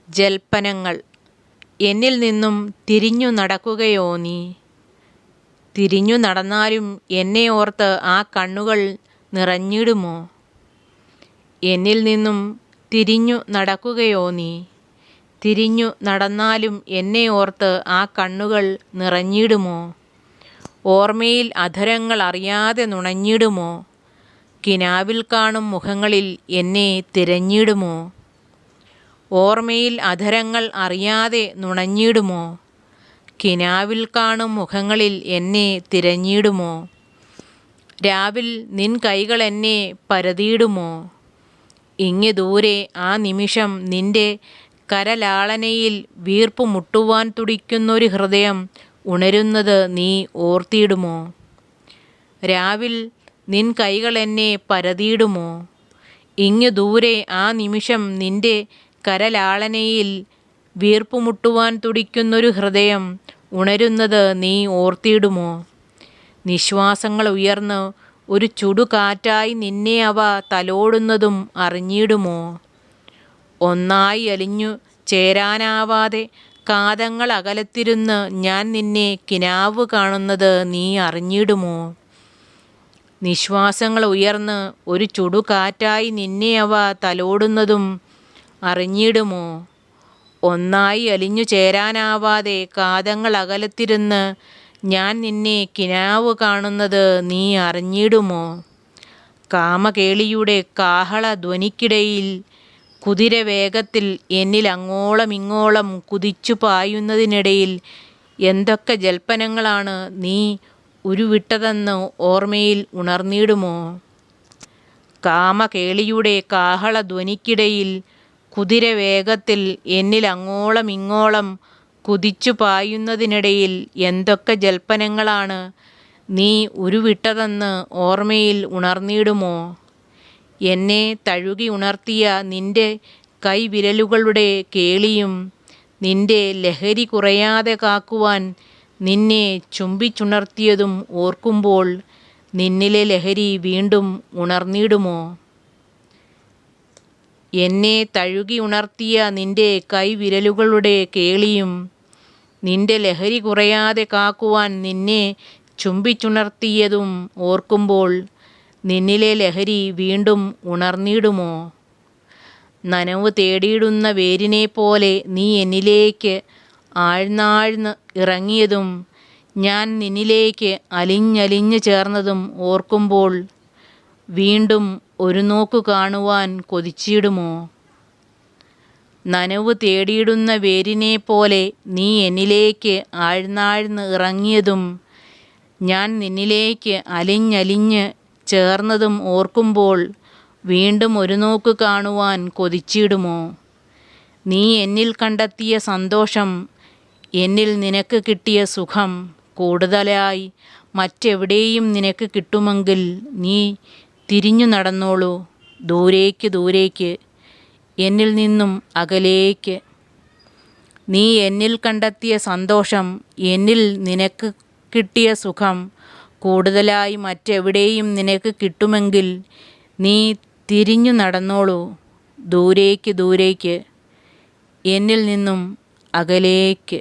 ജൽപ്പനങ്ങൾ. എന്നിൽ നിന്നും തിരിഞ്ഞു നടക്കുകയോ നീ? തിരിഞ്ഞു നടന്നാലും എന്നെ ഓർത്ത് ആ കണ്ണുകൾ നിറഞ്ഞിടുമോ? എന്നിൽ നിന്നും തിരിഞ്ഞു നടക്കുകയോ നീ? തിരിഞ്ഞു നടന്നാലും എന്നെ ഓർത്ത് ആ കണ്ണുകൾ നിറഞ്ഞിടുമോ? ഓർമ്മയിൽ അധരങ്ങൾ അറിയാതെ നുണഞ്ഞിടുമോ? കിനാവിൽ കാണും മുഖങ്ങളിൽ എന്നെ തിരഞ്ഞിടുമോ? ഓർമ്മയിൽ അധരങ്ങൾ അറിയാതെ നുണഞ്ഞിടുമോ? കിനാവിൽ കാണും മുഖങ്ങളിൽ എന്നെ തിരഞ്ഞിടുമോ? രാവിൽ നിൻ കൈകൾ എന്നെ പരതിയിടുമോ? ഇങ്ങു ദൂരെ ആ നിമിഷം നിന്റെ കരലാളനയിൽ വീർപ്പു മുട്ടുവാൻ തുടിക്കുന്നൊരു ഹൃദയം ഉണരുന്നത് നീ ഓർത്തിടുമോ? രാവിൽ നിൻ കൈകൾ എന്നെ പരതിയിടുമോ? ഇങ്ങു ദൂരെ ആ നിമിഷം നിന്റെ കരലാളനയിൽ വീർപ്പുമുട്ടുവാൻ തുടിക്കുന്നൊരു ഹൃദയം ഉണരുന്നത് നീ ഓർത്തിടുമോ? നിശ്വാസങ്ങൾ ഉയർന്ന് ഒരു ചുടുകാറ്റായി നിന്നെ അവ തലോടുന്നതും അറിഞ്ഞിടുമോ? ഒന്നായി അലിഞ്ഞു ചേരാനാവാതെ കാതങ്ങൾ അകലത്തിരുന്ന് ഞാൻ നിന്നെ കിനാവ് കാണുന്നത് നീ അറിഞ്ഞിടുമോ? നിശ്വാസങ്ങൾ ഉയർന്ന് ഒരു ചുടുകാറ്റായി നിന്നെ അവ തലോടുന്നതും അറിഞ്ഞിടുമോ? ഒന്നായി അലിഞ്ഞു ചേരാനാവാതെ കാതങ്ങൾ അകലത്തിരുന്ന് ഞാൻ നിന്നെ കിനാവ് കാണുന്നത് നീ അറിഞ്ഞിടുമോ? കാമകേളിയുടെ കാഹള ധ്വനിക്കിടയിൽ കുതിരവേഗത്തിൽ എന്നിൽ അങ്ങോളം ഇങ്ങോളം കുതിച്ചു പായുന്നതിനിടയിൽ എന്തൊക്കെ ജൽപ്പനങ്ങളാണ് നീ ഉരുവിട്ടതെന്ന് ഓർമ്മയിൽ ഉണർന്നിടുമോ? കാമകേളിയുടെ കാഹള ധ്വനിക്കിടയിൽ കുതിരവേഗത്തിൽ എന്നിൽ അങ്ങോളം ഇങ്ങോളം കുതിച്ചു പായുന്നതിനിടയിൽ എന്തൊക്കെ ജൽപ്പനങ്ങളാണ് നീ ഉരുവിട്ടതെന്ന് ഓർമ്മയിൽ ഉണർന്നിടുമോ? എന്നെ തഴുകി ഉണർത്തിയ നിന്റെ കൈവിരലുകളുടെ കേളിയും നിന്റെ ലഹരി കുറയാതെ കാക്കുവാൻ നിന്നെ ചുംബിച്ചുണർത്തിയതും ഓർക്കുമ്പോൾ നിന്നിലെ ലഹരി വീണ്ടും ഉണർന്നിടുമോ? എന്നെ തഴുകി ഉണർത്തിയ നിന്റെ കൈവിരലുകളുടെ കേളിയും നിന്റെ ലഹരി കുറയാതെ കാക്കുവാൻ നിന്നെ ചുംബിച്ചുണർത്തിയതും ഓർക്കുമ്പോൾ നിന്നിലെ ലഹരി വീണ്ടും ഉണർന്നിടുമോ? നനവ് തേടിയിടുന്ന വേരിനെ പോലെ നീ എന്നിലേക്ക് ആഴ്ന്നാഴ്ന്ന് ഇറങ്ങിയതും ഞാൻ നിന്നിലേക്ക് അലിഞ്ഞലിഞ്ഞു ചേർന്നതും ഓർക്കുമ്പോൾ വീണ്ടും ഒരു നോക്കു കാണുവാൻ കൊതിച്ചിടുമോ? നനവ് തേടിയിടുന്ന വേരിനെ പോലെ നീ എന്നിലേക്ക് ആഴ്ന്നാഴ്ന്ന് ഇറങ്ങിയതും ഞാൻ നിന്നിലേക്ക് അലിഞ്ഞലിഞ്ഞ് ചേർന്നതും ഓർക്കുമ്പോൾ വീണ്ടും ഒരു നോക്ക് കാണുവാൻ കൊതിച്ചിടുമോ? നീ എന്നിൽ കണ്ടെത്തിയ സന്തോഷം, എന്നിൽ നിനക്ക് കിട്ടിയ സുഖം കൂടുതലായി മറ്റെവിടെയും നിനക്ക് കിട്ടുമെങ്കിൽ നീ തിരിഞ്ഞു നടന്നോളൂ ദൂരേക്ക് ദൂരേക്ക്, എന്നിൽ നിന്നും അകലേക്ക്. നീ എന്നിൽ കണ്ടെത്തിയ സന്തോഷം, എന്നിൽ നിനക്ക് കിട്ടിയ സുഖം കൂടുതലായി മറ്റെവിടെയും നിനക്ക് കിട്ടുമെങ്കിൽ നീ തിരിഞ്ഞു നടന്നോളൂ ദൂരേക്ക് ദൂരേക്ക്, എന്നിൽ നിന്നും അകലേക്ക്.